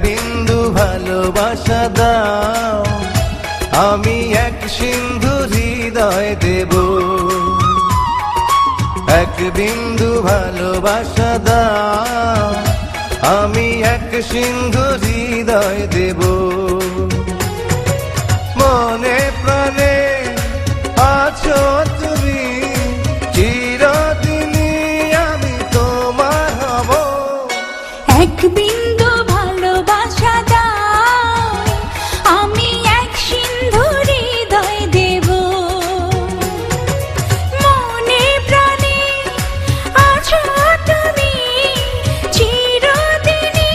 বিন্দু ভালোবাসা দাও, আমি এক সিন্ধু হৃদয় দেব। এক বিন্দু ভালোবাসা দাও, আমি এক সিন্ধু হৃদয় দেব। মনে প্রাণে আছো তুমি, চিরদিনই আমি তোমার হব। এক বিন্দু ভালোবাসা দাও, আমি এক সিন্ধু হৃদয় দেব। মনে প্রাণে আছো তুমি, চিরদিনই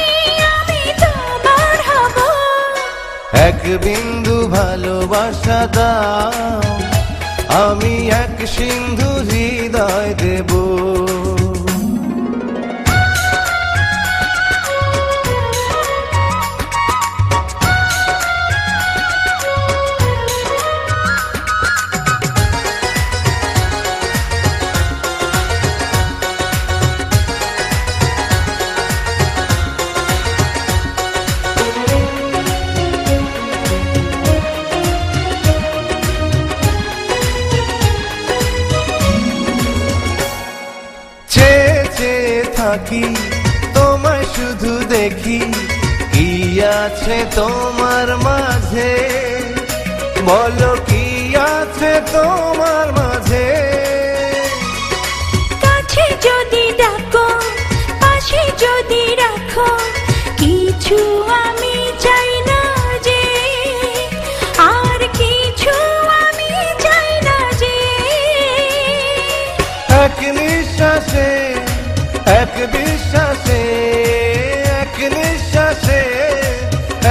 আমি তোমার হব। এক বিন্দু ভালোবাসা দাও, আমি এক সিন্ধু হৃদয় দেব। থাকি তোমায় শুধু দেখি, কি আছে তোমার মাঝে, বলো কি আছে তোমার মাঝে। কাছে যদি ডাকো, পাশে যদি রাখো, কিছু আমি চাই না যে, আর কিছু আমি চাই না যে। এক নিঃশ্বাসে, এক বিশ্বাসে, এক নিঃশ্বাসে,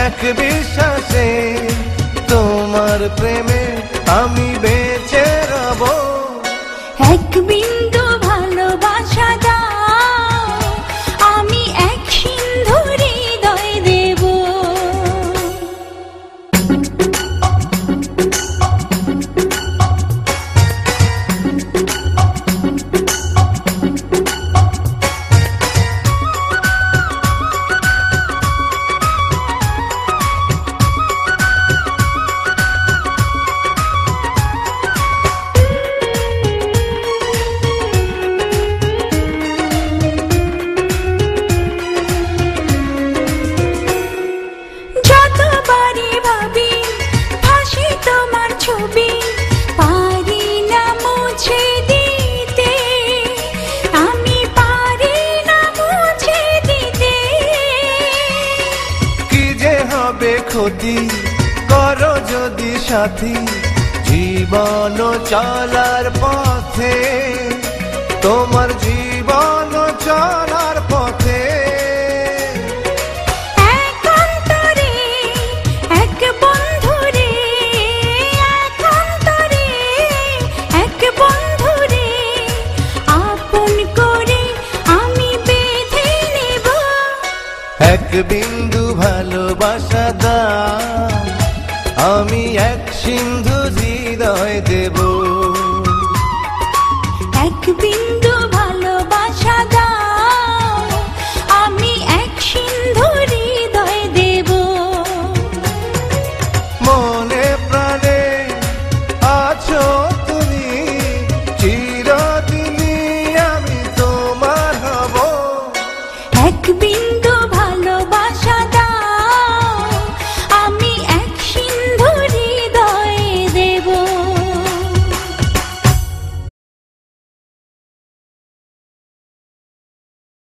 এক বিশ্বাসে, তোমার প্রেমে আমি বেঁচে রব। এক বিন্দু ভালোবাসা দাও, আমি এক সিন্ধু হৃদয় দেব। ক্ষতি করো যদি সাথী, জীবন চলার পথে, তোমার জীবন চলার পথে। এক অন্তরে এক বন্ধুরে, এক অন্তরে এক বন্ধুরে, আপন করে আমি বেঁধে নেব। এক বিন্দু ভালোবাসা দাও, আমি এক সিন্ধু হৃদয় দেব। এক বিন্দু